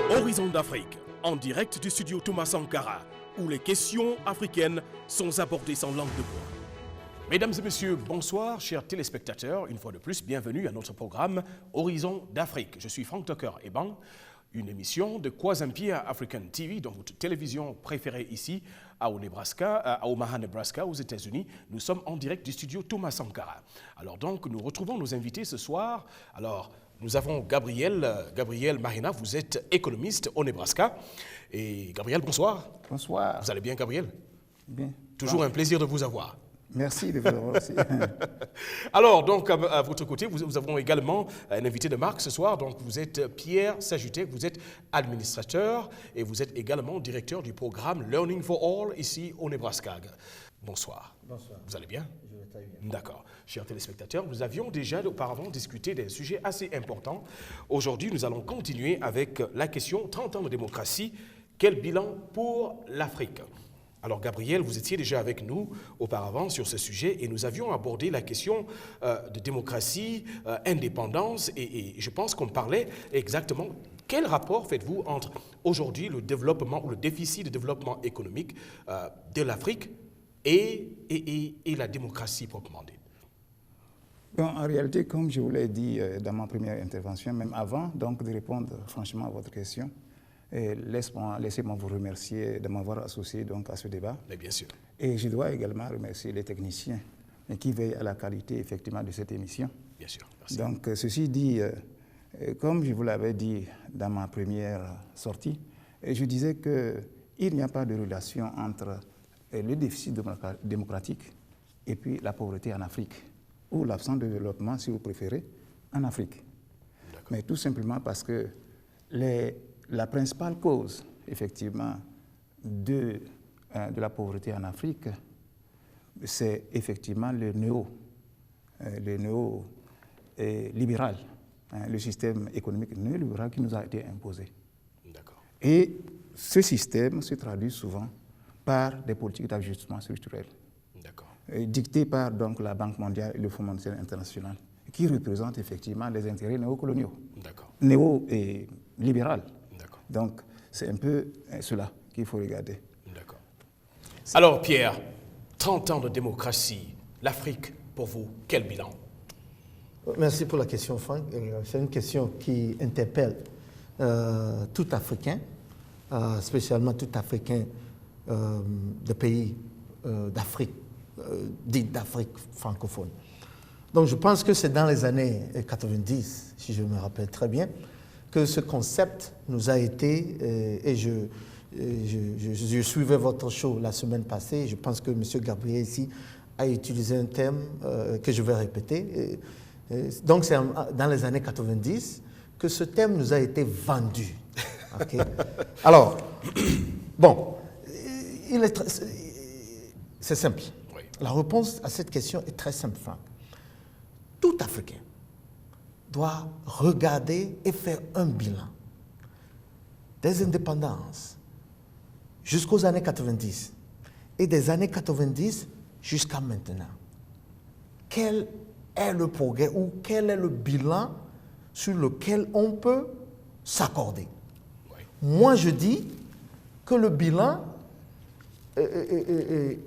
Horizon d'Afrique, en direct du studio Thomas Sankara, où les questions africaines sont abordées sans langue de bois. Mesdames et messieurs, bonsoir, chers téléspectateurs. Une fois de plus, bienvenue à notre programme Horizon d'Afrique. Je suis Frank Tucker Eban, une émission de Kwazampia African TV, dans votre télévision préférée ici, à Omaha, Nebraska, aux États-Unis. Nous sommes en direct du studio Thomas Sankara. Alors donc, nous retrouvons nos invités ce soir. Alors, nous avons Gabriel Marina, vous êtes économiste au Nebraska. Et Gabriel, bonsoir. Bonsoir. Vous allez bien, Gabriel? Bien. Toujours un plaisir de vous avoir. Merci de vous aussi. Alors, donc, à votre côté, nous avons également un invité de marque ce soir. Donc, vous êtes Pierre Sajutek, vous êtes administrateur et vous êtes également directeur du programme Learning for All ici au Nebraska. Bonsoir. Bonsoir. Vous allez bien? Je vais très bien. D'accord. Chers téléspectateurs, nous avions déjà auparavant discuté d'un sujet assez important. Aujourd'hui, nous allons continuer avec la question 30 ans de démocratie. Quel bilan pour l'Afrique? Alors, Gabriel, vous étiez déjà avec nous auparavant sur ce sujet et nous avions abordé la question de démocratie, indépendance et je pense qu'on parlait exactement. Quel rapport faites-vous entre aujourd'hui le développement ou le déficit de développement économique de l'Afrique et la démocratie proprement dite? Bon, en réalité, comme je vous l'ai dit dans ma première intervention, même avant donc, de répondre franchement à votre question, laissez-moi vous remercier de m'avoir associé donc, à ce débat. Mais bien sûr. Et je dois également remercier les techniciens qui veillent à la qualité effectivement de cette émission. Bien sûr. Merci. Donc, ceci dit, comme je vous l'avais dit dans ma première sortie, je disais qu'il n'y a pas de relation entre le déficit démocratique et puis la pauvreté en Afrique, ou l'absence de développement, si vous préférez, en Afrique. Mais tout simplement parce que la principale cause, effectivement, de la pauvreté en Afrique, c'est effectivement le néo-libéral, le système économique néolibéral qui nous a été imposé. Et ce système se traduit souvent par des politiques d'ajustement structurel, dictées par donc, la Banque mondiale et le Fonds monétaire international, qui représentent effectivement les intérêts néocoloniaux, néo-libéraux. Donc, c'est un peu cela qu'il faut regarder. D'accord. Alors, Pierre, 30 ans de démocratie, l'Afrique, pour vous, quel bilan? Merci pour la question, Franck. C'est une question qui interpelle tout Africain, spécialement tout Africain de pays d'Afrique, dite d'Afrique francophone. Donc, je pense que c'est dans les années 90, si je me rappelle très bien, que ce concept nous a été, et je suivais votre show la semaine passée, je pense que M. Gabriel ici a utilisé un terme que je vais répéter. Donc c'est dans les années 90 que ce terme nous a été vendu. Okay? Alors, bon, c'est simple. Oui. La réponse à cette question est très simple, Franck. Tout Africain doit regarder et faire un bilan des indépendances jusqu'aux années 90 et des années 90 jusqu'à maintenant. Quel est le progrès ou quel est le bilan sur lequel on peut s'accorder? Oui. Moi, je dis que le bilan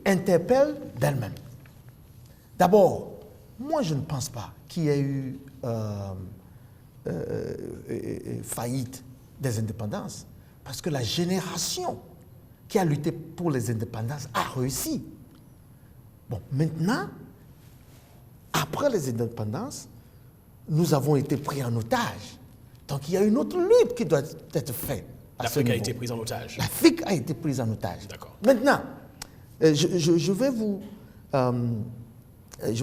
interpelle d'elle-même. D'abord, moi, je ne pense pas qu'il y ait eu faillite des indépendances, parce que la génération qui a lutté pour les indépendances a réussi. Bon, maintenant, après les indépendances, nous avons été pris en otage. Donc il y a une autre lutte qui doit être faite. L'Afrique a été prise en otage. L'Afrique a été prise en otage. D'accord. Maintenant, je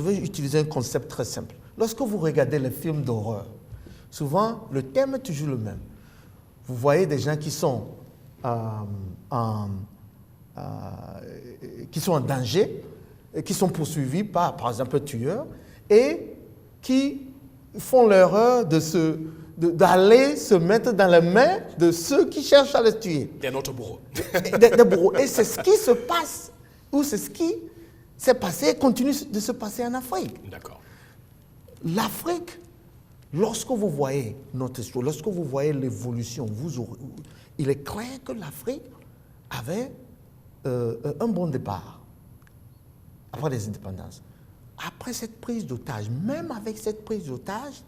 vais utiliser un concept très simple. Lorsque vous regardez les films d'horreur, souvent, le thème est toujours le même. Vous voyez des gens qui sont en danger, qui sont poursuivis par exemple, un tueur, et qui font l'erreur d'aller se mettre dans les mains de ceux qui cherchent à les tuer. Des notre bourreau. Des bourreaux. Et c'est ce qui se passe, ou c'est ce qui s'est passé et continue de se passer en Afrique. D'accord. L'Afrique lorsque vous voyez notre histoire, lorsque vous voyez l'évolution, il est clair que l'Afrique avait un bon départ après les indépendances. Après cette prise d'otage, même avec cette prise d'otage,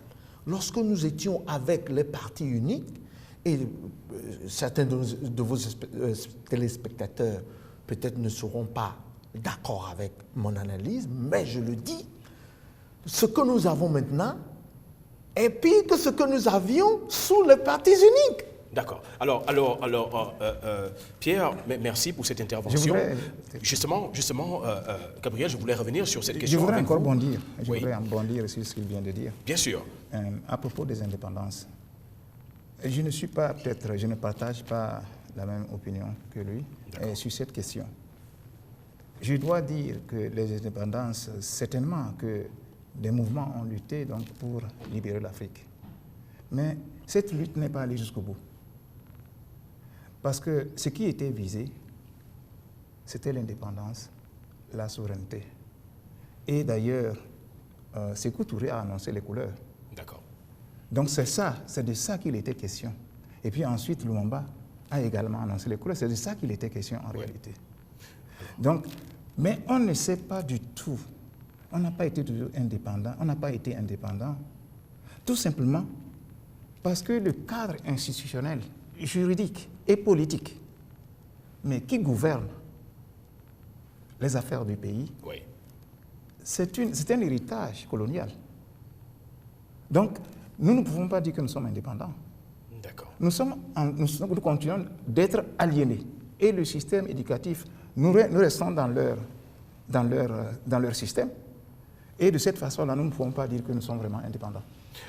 lorsque nous étions avec les partis uniques, et certains de vos téléspectateurs peut-être ne seront pas d'accord avec mon analyse, mais je le dis, ce que nous avons maintenant est pire que ce que nous avions sous les partis uniques. D'accord. Alors, Pierre, merci pour cette intervention. Justement, Gabriel, je voulais revenir sur cette question. Je voudrais encore vous. bondir. Je Oui. voudrais en bondir sur ce qu'il vient de dire. Bien sûr. À propos des indépendances, je ne partage pas la même opinion que lui sur cette question. Je dois dire que les indépendances, certainement que des mouvements ont lutté donc, pour libérer l'Afrique. Mais cette lutte n'est pas allée jusqu'au bout. Parce que ce qui était visé, c'était l'indépendance, la souveraineté. Et d'ailleurs, Sékou Touré a annoncé les couleurs. D'accord. Donc c'est de ça qu'il était question. Et puis ensuite, Lumumba a également annoncé les couleurs. C'est de ça qu'il était question en réalité. Donc, mais on ne sait pas du tout. On n'a pas été toujours indépendant. On n'a pas été indépendant. Tout simplement parce que le cadre institutionnel, juridique et politique, mais qui gouverne les affaires du pays, Oui. c'est un héritage colonial. Donc, nous ne pouvons pas dire que nous sommes indépendants. D'accord. Nous continuons d'être aliénés. Et le système éducatif, nous restons dans leur système. Et de cette façon-là, nous ne pouvons pas dire que nous sommes vraiment indépendants.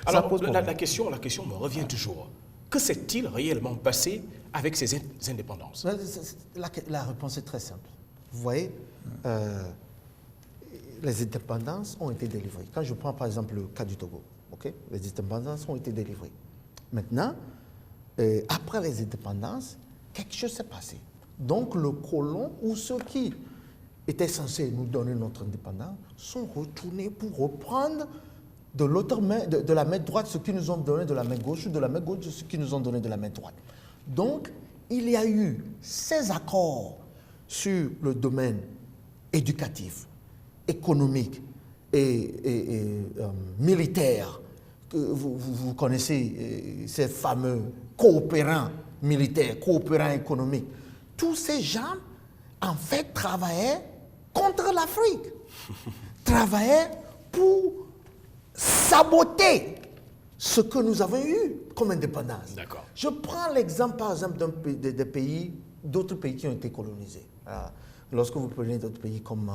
Alors, la question me revient toujours. Que s'est-il réellement passé avec ces indépendances? La réponse est très simple. Vous voyez, les indépendances ont été délivrées. Quand je prends par exemple le cas du Togo, les indépendances ont été délivrées. Maintenant, après les indépendances, quelque chose s'est passé. Donc le colon ou ceux qui étaient censés nous donner notre indépendance sont retournés pour reprendre de l'autre main, de la main droite ce qu'ils nous ont donné de la main gauche ou de la main gauche ce qu'ils nous ont donné de la main droite. Donc, il y a eu ces accords sur le domaine éducatif, économique et militaire. Que vous connaissez ces fameux coopérants militaires, coopérants économiques. Tous ces gens, en fait, travaillaient contre l'Afrique, travaillaient pour saboter ce que nous avons eu comme indépendance. D'accord. Je prends l'exemple, par exemple, d'autres pays qui ont été colonisés. Alors, lorsque vous prenez d'autres pays comme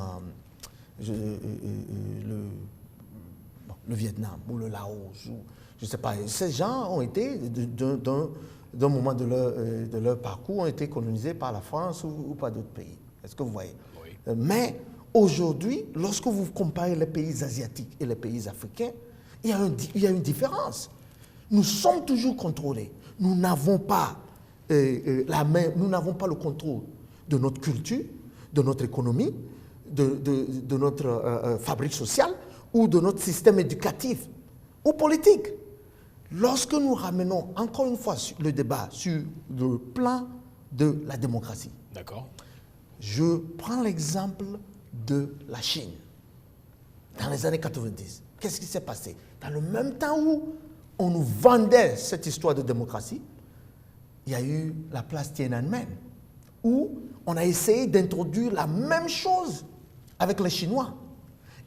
le Vietnam ou le Laos, ou, je ne sais pas, ces gens ont été, d'un moment de leur parcours, ont été colonisés par la France ou par d'autres pays. Est-ce que vous voyez? Oui. Mais aujourd'hui, lorsque vous comparez les pays asiatiques et les pays africains, il y a une différence. Nous sommes toujours contrôlés. Nous n'avons pas nous n'avons pas le contrôle de notre culture, de notre économie, de notre fabrique sociale ou de notre système éducatif ou politique. Lorsque nous ramenons encore une fois le débat sur le plan de la démocratie, d'accord, je prends l'exemple de la Chine. Dans les années 90, qu'est-ce qui s'est passé? Dans le même temps où on nous vendait cette histoire de démocratie, il y a eu la place Tiananmen, où on a essayé d'introduire la même chose avec les Chinois.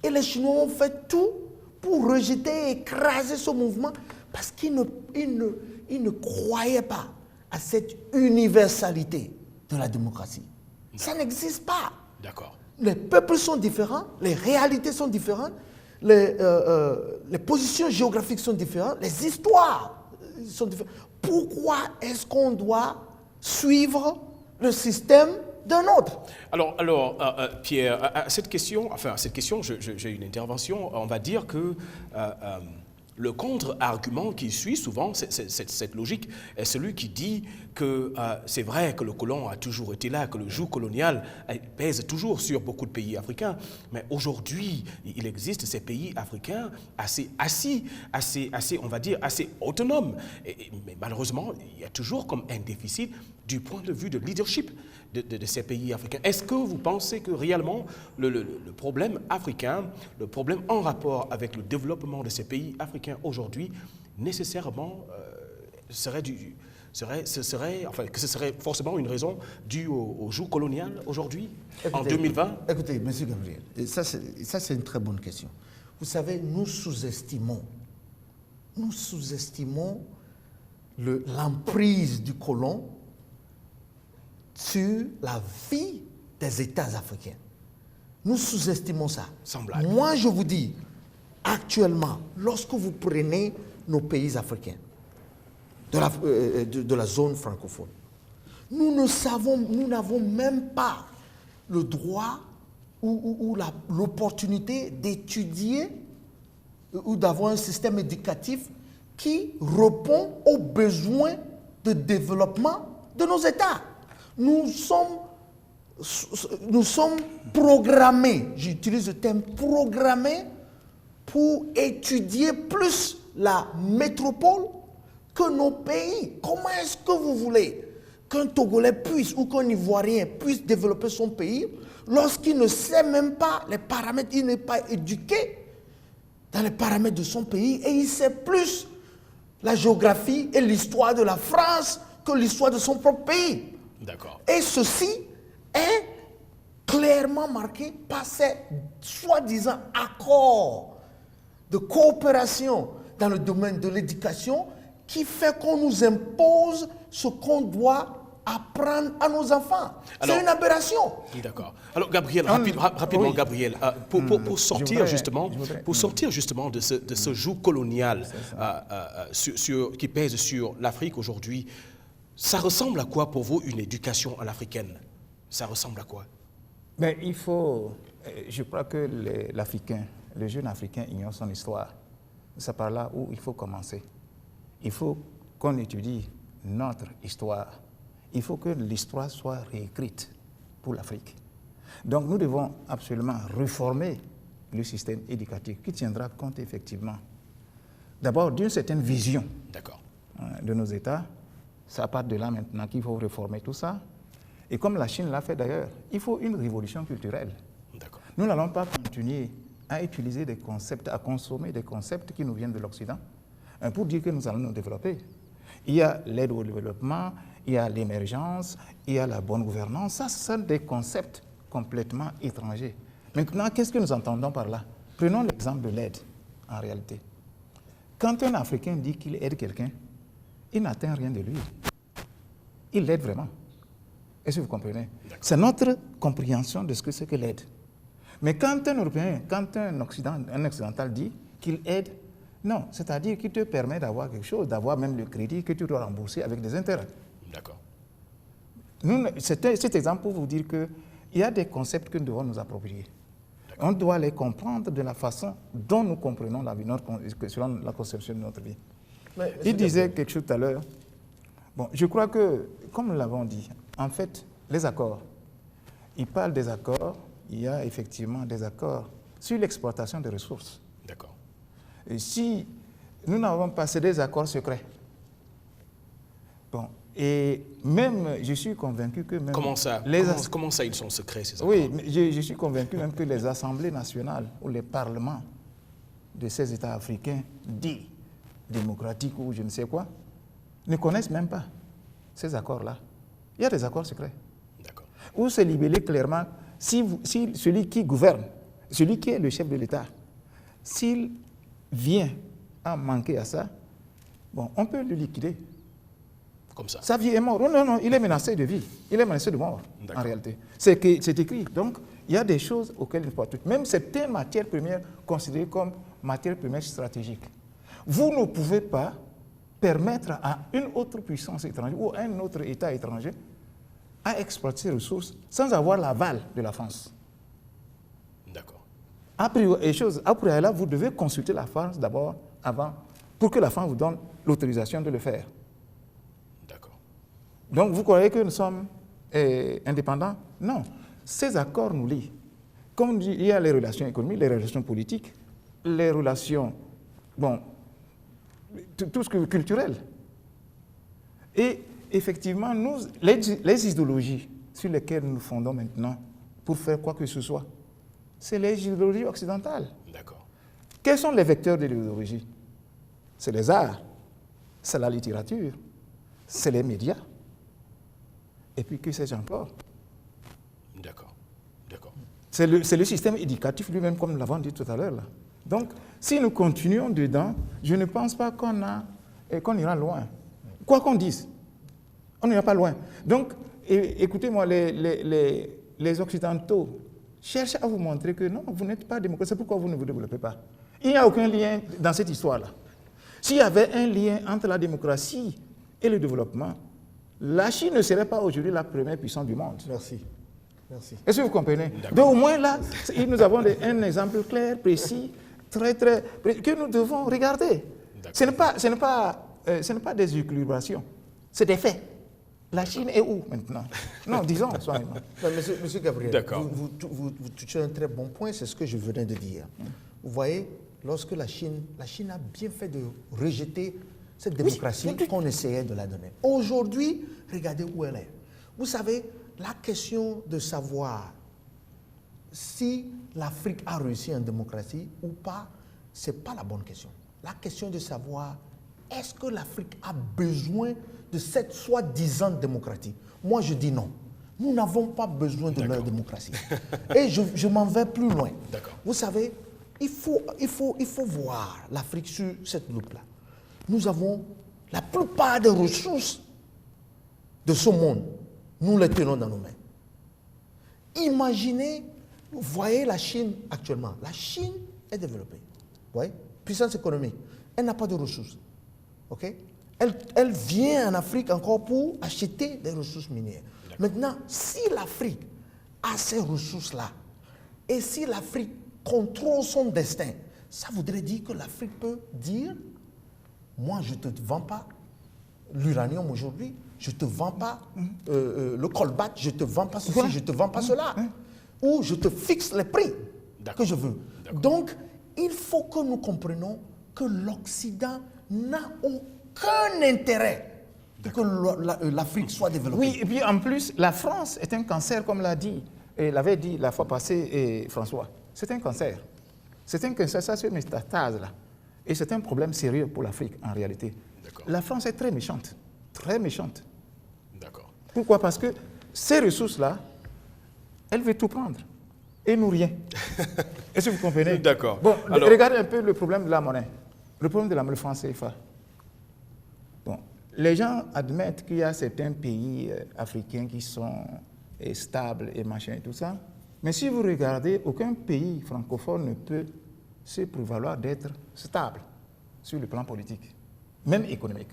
Et les Chinois ont fait tout pour rejeter et écraser ce mouvement parce qu'ils ne croyaient pas à cette universalité de la démocratie. Ça n'existe pas. D'accord. Les peuples sont différents, les réalités sont différentes, les positions géographiques sont différentes, les histoires sont différentes. Pourquoi est-ce qu'on doit suivre le système d'un autre? Alors Pierre, à cette question, j'ai une intervention. On va dire que Le contre-argument qui suit souvent cette logique est celui qui dit que c'est vrai que le colon a toujours été là, que le joug colonial pèse toujours sur beaucoup de pays africains, mais aujourd'hui, il existe ces pays africains assez, on va dire, assez autonomes. Mais malheureusement, il y a toujours comme un déficit du point de vue de leadership de ces pays africains. Est-ce que vous pensez que réellement le problème africain, le problème en rapport avec le développement de ces pays africains aujourd'hui, nécessairement que ce serait forcément une raison due au joug colonial aujourd'hui, en 2020? Écoutez, M. Gabriel, ça c'est une très bonne question. Vous savez, nous sous-estimons l'emprise du colon sur la vie des États africains. Nous sous-estimons ça. Sans blague. Moi, je vous dis, actuellement, lorsque vous prenez nos pays africains de la zone francophone, nous n'avons même pas le droit ou l'opportunité d'étudier ou d'avoir un système éducatif qui répond aux besoins de développement de nos États. Nous sommes programmés, j'utilise le terme programmés, pour étudier plus la métropole que nos pays. Comment est-ce que vous voulez qu'un Togolais puisse ou qu'un Ivoirien puisse développer son pays lorsqu'il ne sait même pas les paramètres, il n'est pas éduqué dans les paramètres de son pays et il sait plus la géographie et l'histoire de la France que l'histoire de son propre pays. D'accord. Et ceci est clairement marqué par ces soi-disant accords de coopération dans le domaine de l'éducation qui fait qu'on nous impose ce qu'on doit apprendre à nos enfants. C'est une aberration. D'accord. Alors, Gabriel, rapidement, oui. Gabriel, pour sortir justement de ce joug colonial qui pèse sur l'Afrique aujourd'hui, ça ressemble à quoi pour vous une éducation à l'africaine? Ça ressemble à quoi? Mais je crois que l'Africain, le jeune Africain ignore son histoire. C'est par là où il faut commencer. Il faut qu'on étudie notre histoire. Il faut que l'histoire soit réécrite pour l'Afrique. Donc nous devons absolument réformer le système éducatif qui tiendra compte effectivement d'abord d'une certaine vision de nos États. Ça part de là maintenant qu'il faut réformer tout ça. Et comme la Chine l'a fait d'ailleurs, il faut une révolution culturelle. Nous n'allons pas continuer à utiliser des concepts, à consommer des concepts qui nous viennent de l'Occident pour dire que nous allons nous développer. Il y a l'aide au développement, il y a l'émergence, il y a la bonne gouvernance. Ça, ce sont des concepts complètement étrangers. Maintenant, qu'est-ce que nous entendons par là? Prenons l'exemple de l'aide, en réalité. Quand un Africain dit qu'il aide quelqu'un, il n'atteint rien de lui. Il l'aide vraiment. Est-ce que vous comprenez? C'est notre compréhension de ce que c'est que l'aide. Mais quand un Européen, quand un Occidental dit qu'il aide, non, c'est-à-dire qu'il te permet d'avoir quelque chose, d'avoir même le crédit que tu dois rembourser avec des intérêts. D'accord. Cet exemple pour vous dire qu'il y a des concepts que nous devons nous approprier. On doit les comprendre de la façon dont nous comprenons la vie, selon la conception de notre vie. Il disait quelque chose tout à l'heure. Bon, je crois que, comme nous l'avons dit, en fait, les accords, il parle des accords, il y a effectivement des accords sur l'exploitation des ressources. D'accord. Et si nous n'avons pas, c'est des accords secrets. Bon, et même, je suis convaincu que même... Comment ça, ils sont secrets, ces accords? Oui, je suis convaincu même que les assemblées nationales ou les parlements de ces États africains dits démocratiques ou je ne sais quoi, ne connaissent même pas ces accords-là. Il y a des accords secrets. D'accord. Où c'est libellé clairement, si celui qui gouverne, celui qui est le chef de l'État, s'il vient à manquer à ça, bon, on peut le liquider. Comme ça. Sa vie est morte. Non, il est menacé de vie. Il est menacé de mort, en réalité. C'est écrit. Donc, il y a des choses auxquelles il faut toucher. Même certaines matières premières considérées comme matières premières stratégiques. Vous ne pouvez pas permettre à une autre puissance étrangère ou à un autre État étranger à exploiter ces ressources sans avoir l'aval de la France. D'accord. Après là, vous devez consulter la France d'abord avant pour que la France vous donne l'autorisation de le faire. D'accord. Donc vous croyez que nous sommes indépendants? Non. Ces accords nous lient. Comme il y a les relations économiques, les relations politiques, les relations, bon, tout ce qui est culturel. Et effectivement, les idéologies sur lesquelles nous nous fondons maintenant pour faire quoi que ce soit, c'est les idéologies occidentales. D'accord. Quels sont les vecteurs de l'idéologie? C'est les arts, c'est la littérature, c'est les médias. Et puis, que sais-je encore? D'accord. D'accord. C'est le système éducatif lui-même, comme nous l'avons dit tout à l'heure. Donc, si nous continuons dedans, je ne pense pas qu'on ira loin. Quoi qu'on dise, on n'ira pas loin. Donc, écoutez-moi, les Occidentaux cherchent à vous montrer que non, vous n'êtes pas démocrate. C'est pourquoi vous ne vous développez pas. Il n'y a aucun lien dans cette histoire-là. S'il y avait un lien entre la démocratie et le développement, la Chine ne serait pas aujourd'hui la première puissance du monde. Merci. Merci. Est-ce que vous comprenez? Donc au moins là, nous avons un exemple clair, précis, très précis, que nous devons regarder. Ce n'est pas des équilibrations, c'est des faits. La Chine est où maintenant? Non, disons, soyons. Monsieur Gabriel, D'accord. vous touchez un très bon point, c'est ce que je venais de dire. Vous voyez, lorsque la Chine a bien fait de rejeter cette démocratie qu'on essayait de la donner. Aujourd'hui, regardez où elle est. Vous savez, la question de savoir si l'Afrique a réussi en démocratie ou pas, ce n'est pas la bonne question. La question de savoir, est-ce que l'Afrique a besoin de cette soi-disant démocratie? Moi, je dis non. Nous n'avons pas besoin de leur démocratie. Et je m'en vais plus loin. Vous savez, il faut voir l'Afrique sur cette loupe-là. Nous avons la plupart des ressources de ce monde. Nous les tenons dans nos mains. Imaginez, vous voyez la Chine actuellement. La Chine est développée. Vous voyez? Puissance économique. Elle n'a pas de ressources. OK? Elle vient en Afrique encore pour acheter des ressources minières. Maintenant, si l'Afrique a ces ressources-là, et si l'Afrique contrôle son destin, ça voudrait dire que l'Afrique peut dire, moi je ne te vends pas l'uranium aujourd'hui, je ne te vends pas le colbate, je ne te vends pas ceci, je ne te vends pas cela. Ou je te fixe les prix que je veux. Donc, il faut que nous comprenions que l'Occident n'a aucun intérêt que l'Afrique soit développée. Oui, et puis en plus, la France est un cancer, comme l'avait dit la fois passée François. C'est un cancer. C'est un cancer, ça c'est métastase là. Et c'est un problème sérieux pour l'Afrique en réalité. La France est très méchante. Très méchante. D'accord. Pourquoi? Parce que ces ressources-là, elle veut tout prendre. Et nous rien. Est-ce que vous comprenez? D'accord. Bon, alors, regardez un peu le problème de la monnaie. Le problème de la monnaie franc CFA. Bon, les gens admettent qu'il y a certains pays africains qui sont stables et machin et tout ça. Mais si vous regardez, aucun pays francophone ne peut se prévaloir d'être stable sur le plan politique, même économique.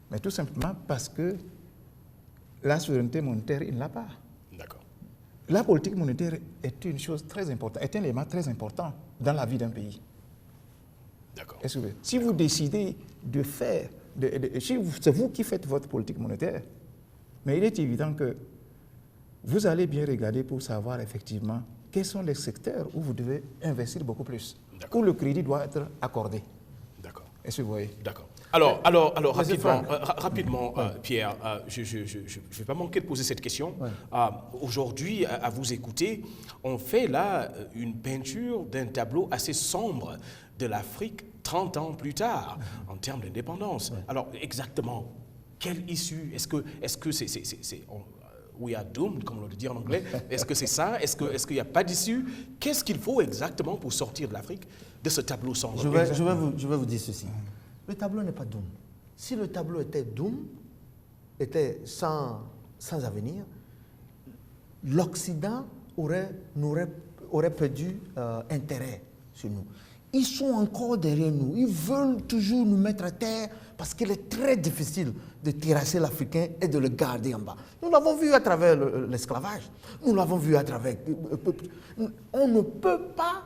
Mais tout simplement parce que la souveraineté monétaire, il ne l'a pas. D'accord. La politique monétaire est une chose très importante, est un élément très important dans la vie d'un pays. D'accord. Si vous décidez de faire, c'est vous qui faites votre politique monétaire, mais il est évident que vous allez bien regarder pour savoir effectivement quels sont les secteurs où vous devez investir beaucoup plus, où le crédit doit être accordé. D'accord. Est-ce que vous voyez? D'accord. Alors rapidement, Pierre, je ne vais pas manquer de poser cette question. Ouais. Aujourd'hui, à vous écouter, on fait là une peinture d'un tableau assez sombre de l'Afrique 30 ans plus tard, en termes d'indépendance. Ouais. Alors, exactement, quelle issue? Est-ce que c'est we are doomed, comme on le dit en anglais? Est-ce que c'est ça? Est-ce qu'il n'y a pas d'issue? Qu'est-ce qu'il faut exactement pour sortir de l'Afrique de ce tableau sombre? Je vais vous dire ceci. Le tableau n'est pas doom. Si le tableau était doom, était sans avenir, l'Occident aurait perdu intérêt sur nous. Ils sont encore derrière nous. Ils veulent toujours nous mettre à terre parce qu'il est très difficile de terrasser l'Africain et de le garder en bas. Nous l'avons vu à travers l'esclavage. Nous l'avons vu à travers... On ne peut pas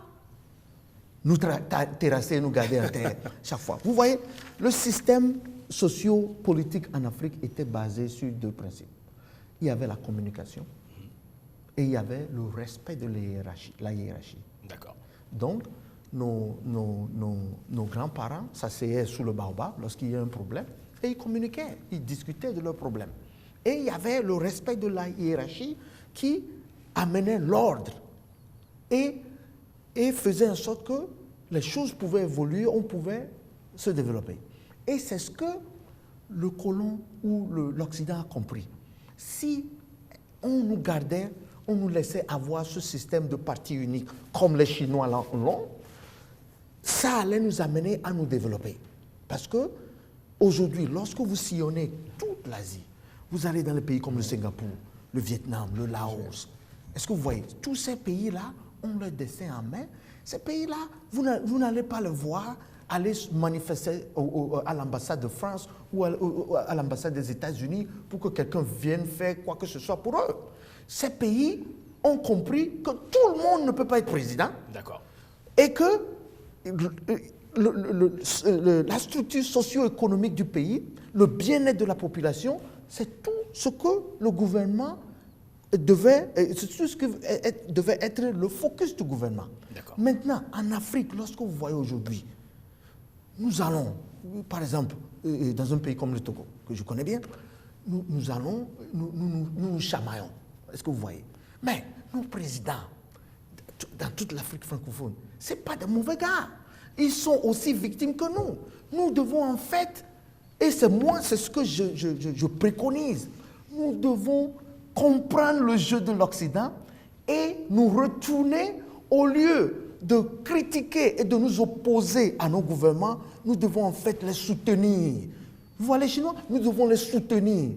nous terrasser et nous garder à terre chaque fois. Vous voyez, le système socio-politique en Afrique était basé sur 2 principes. Il y avait la communication et il y avait le respect de la hiérarchie. D'accord. Donc, nos grands-parents s'asseyaient sous le baobab lorsqu'il y a un problème et ils communiquaient, ils discutaient de leurs problèmes. Et il y avait le respect de la hiérarchie qui amenait l'ordre et faisait en sorte que les choses pouvaient évoluer, on pouvait se développer. Et c'est ce que le colon ou l'Occident a compris. Si on nous gardait, on nous laissait avoir ce système de parti unique comme les Chinois l'ont, ça allait nous amener à nous développer. Parce que aujourd'hui, lorsque vous sillonnez toute l'Asie, vous allez dans les pays comme le Singapour, le Vietnam, le Laos. Est-ce que vous voyez, tous ces pays-là ont leur destin en main. Ces pays-là, vous n'allez pas les voir aller se manifester à l'ambassade de France ou à l'ambassade des États-Unis pour que quelqu'un vienne faire quoi que ce soit pour eux. Ces pays ont compris que tout le monde ne peut pas être président. D'accord. Et que la structure socio-économique du pays, le bien-être de la population, c'est tout ce que le gouvernement devait être le focus du gouvernement. Maintenant, en Afrique, lorsque vous voyez aujourd'hui, nous allons, par exemple, dans un pays comme le Togo, que je connais bien, nous chamaillons. Est-ce que vous voyez? Mais nos présidents, dans toute l'Afrique francophone, ce n'est pas de mauvais gars. Ils sont aussi victimes que nous. Nous devons en fait, et c'est ce que je préconise, nous devons comprendre le jeu de l'Occident et nous retourner, au lieu de critiquer et de nous opposer à nos gouvernements, nous devons en fait les soutenir. Vous voyez les Chinois, nous devons les soutenir,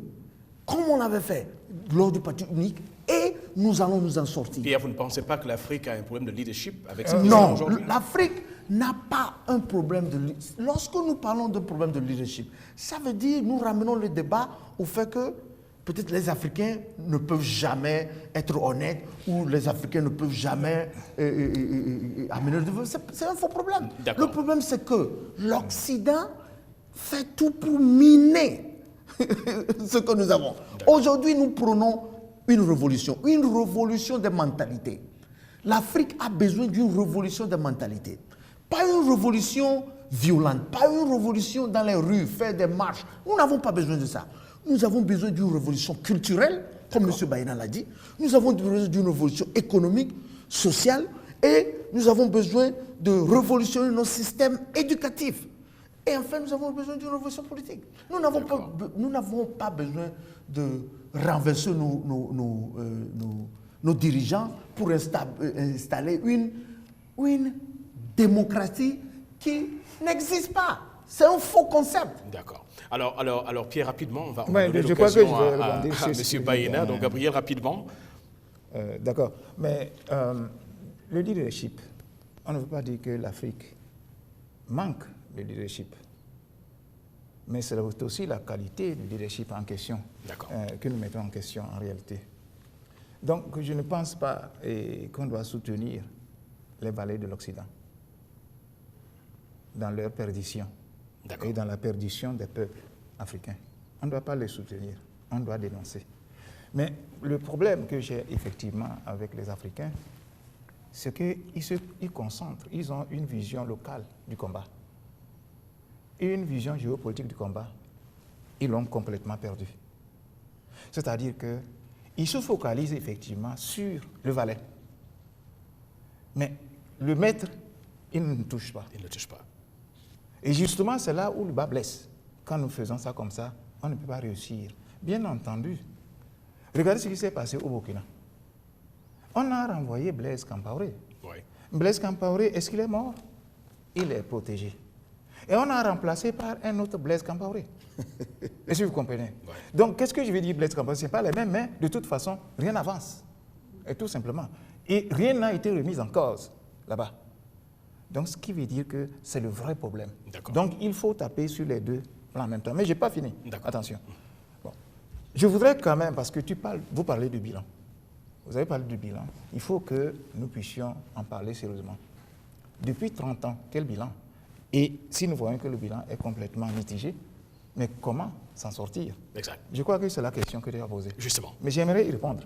comme on l'avait fait lors du parti unique, et nous allons nous en sortir. Pierre, vous ne pensez pas que l'Afrique a un problème de leadership avec cette Non, aujourd'hui? l'Afrique n'a pas un problème de leadership. Lorsque nous parlons d'un problème de leadership, ça veut dire nous ramenons le débat au fait que peut-être les Africains ne peuvent jamais être honnêtes ou les Africains ne peuvent jamais amener le développement. C'est un faux problème. Le problème, c'est que l'Occident fait tout pour miner ce que nous avons. Aujourd'hui, nous prenons une révolution des mentalités. L'Afrique a besoin d'une révolution des mentalités. Pas une révolution violente, pas une révolution dans les rues, faire des marches. Nous n'avons pas besoin de ça. Nous avons besoin d'une révolution culturelle, comme M. Baïna l'a dit. Nous avons besoin d'une révolution économique, sociale, et nous avons besoin de révolutionner nos systèmes éducatifs. Et enfin, nous avons besoin d'une révolution politique. Nous n'avons pas besoin de renverser nos dirigeants pour installer une démocratie qui n'existe pas. C'est un faux concept. D'accord. Alors Pierre, rapidement, on va donner l'occasion à M. Baïna. Donc Gabriel, rapidement. D'accord. Mais le leadership, on ne veut pas dire que l'Afrique manque de leadership. Mais c'est aussi la qualité du leadership en question que nous mettons en question en réalité. Donc je ne pense pas qu'on doit soutenir les valets de l'Occident dans leur perdition et dans la perdition des peuples africains. On ne doit pas les soutenir, on doit dénoncer. Mais le problème que j'ai effectivement avec les Africains, c'est qu'ils se concentrent, ils ont une vision locale du combat. Une vision géopolitique du combat, ils l'ont complètement perdue. C'est-à-dire qu'ils se focalisent effectivement sur le valet. Mais le maître, il ne touche pas. Il ne touche pas. Et justement, c'est là où le bas blesse. Quand nous faisons ça comme ça, on ne peut pas réussir. Bien entendu. Regardez ce qui s'est passé au Burkina. On a renvoyé Blaise Compaoré. Oui. Blaise Compaoré, est-ce qu'il est mort? Il est protégé. Et on a remplacé par un autre Blaise Compaoré. Est-ce que vous comprenez? Oui. Donc, qu'est-ce que je veux dire, Blaise Compaoré? Ce n'est pas les mêmes, mais de toute façon, rien n'avance. Et tout simplement. Et rien n'a été remis en cause là-bas. Donc, ce qui veut dire que c'est le vrai problème. Donc, il faut taper sur les deux en même temps. Mais je n'ai pas fini. Attention. Bon. Je voudrais quand même, parce que vous parlez du bilan. Vous avez parlé du bilan. Il faut que nous puissions en parler sérieusement. Depuis 30 ans, quel bilan? Et si nous voyons que le bilan est complètement mitigé, mais comment s'en sortir? Exact. Je crois que c'est la question que tu as posée. Justement. Mais j'aimerais y répondre,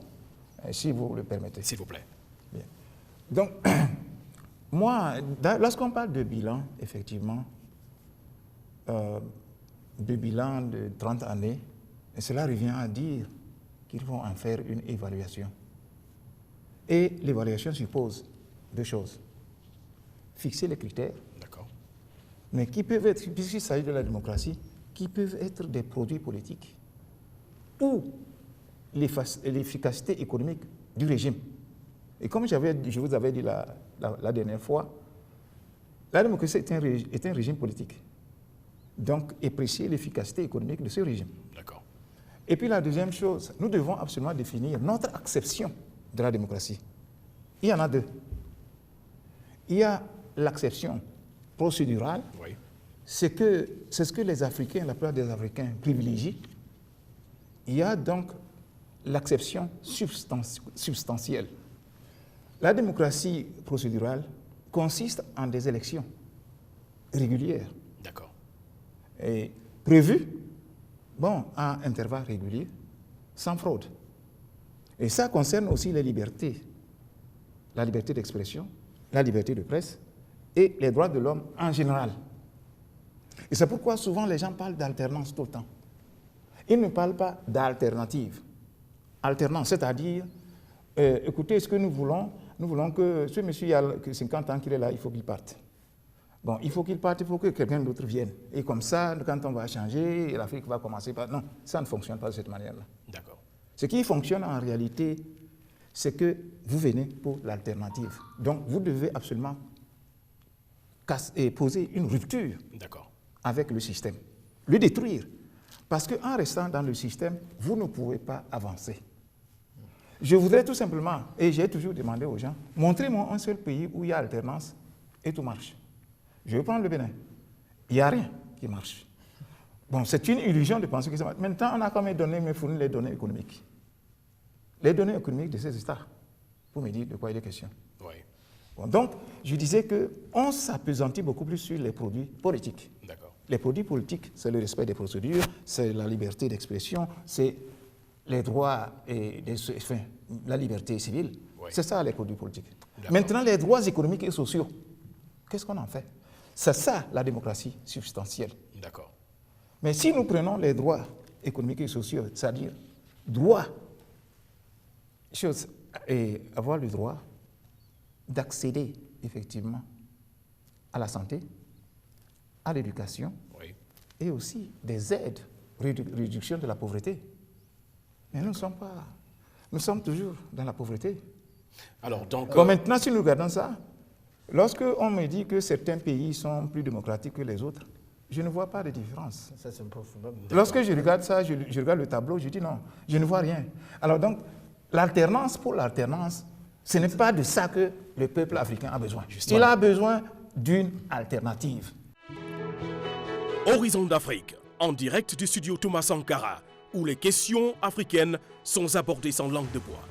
si vous le permettez. S'il vous plaît. Bien. Donc, moi, lorsqu'on parle de bilan, effectivement, de bilan de 30 années, cela revient à dire qu'il faut en faire une évaluation. Et l'évaluation suppose deux choses. Fixer les critères, D'accord. mais qui peuvent être, puisqu'il s'agit de la démocratie, qui peuvent être des produits politiques ou l'efficacité économique du régime. Et comme je vous avais dit la dernière fois, la démocratie est un régime politique. Donc, apprécier l'efficacité économique de ce régime. D'accord. Et puis la deuxième chose, nous devons absolument définir notre acception de la démocratie. Il y en a deux. Il y a l'acception procédurale, Oui. c'est ce que les Africains, la plupart des Africains privilégient. Il y a donc l'acception substantielle. La démocratie procédurale consiste en des élections régulières D'accord. et prévues, à intervalles réguliers, sans fraude. Et ça concerne aussi les libertés. La liberté d'expression, la liberté de presse et les droits de l'homme en général. Et c'est pourquoi souvent les gens parlent d'alternance tout le temps. Ils ne parlent pas d'alternative. Alternance, c'est-à-dire, écoutez, ce que nous voulons que ce monsieur, il y a 50 ans qu'il est là, il faut qu'il parte. Bon, il faut qu'il parte, il faut que quelqu'un d'autre vienne. Et comme ça, quand on va changer, l'Afrique va commencer par... Non, ça ne fonctionne pas de cette manière-là. D'accord. Ce qui fonctionne en réalité, c'est que vous venez pour l'alternative. Donc, vous devez absolument poser une rupture D'accord. avec le système, le détruire. Parce qu'en restant dans le système, vous ne pouvez pas avancer. Je voudrais tout simplement, et j'ai toujours demandé aux gens, montrez-moi un seul pays où il y a alternance et tout marche. Je vais prendre le Bénin. Il n'y a rien qui marche. Bon, c'est une illusion de penser que ça marche. Maintenant, on a quand même me fournir les données économiques. Les données économiques de ces États, pour me dire de quoi il est question. Oui. Bon, donc, je disais qu'on s'appesantit beaucoup plus sur les produits politiques. D'accord. Les produits politiques, c'est le respect des procédures, c'est la liberté d'expression, c'est les droits et la liberté civile. Oui. C'est ça les produits politiques. D'accord. Maintenant, les droits économiques et sociaux, qu'est-ce qu'on en fait? C'est ça la démocratie substantielle. D'accord. Mais si nous prenons les droits économiques et sociaux, c'est-à-dire droit, et avoir le droit d'accéder effectivement à la santé, à l'éducation, Oui. et aussi des aides, réduction de la pauvreté. Mais nous sommes toujours dans la pauvreté. Alors, donc... Bon, maintenant, si nous regardons ça, lorsque on me dit que certains pays sont plus démocratiques que les autres, je ne vois pas de différence. Ça, c'est un peu fondamental. Lorsque je regarde ça, je regarde le tableau, je dis non, je ne vois rien. Alors donc, l'alternance pour l'alternance, ce n'est pas de ça que le peuple africain a besoin. Justement. Il a besoin d'une alternative. Horizon d'Afrique, en direct du studio Thomas Sankara, où les questions africaines sont abordées sans langue de bois.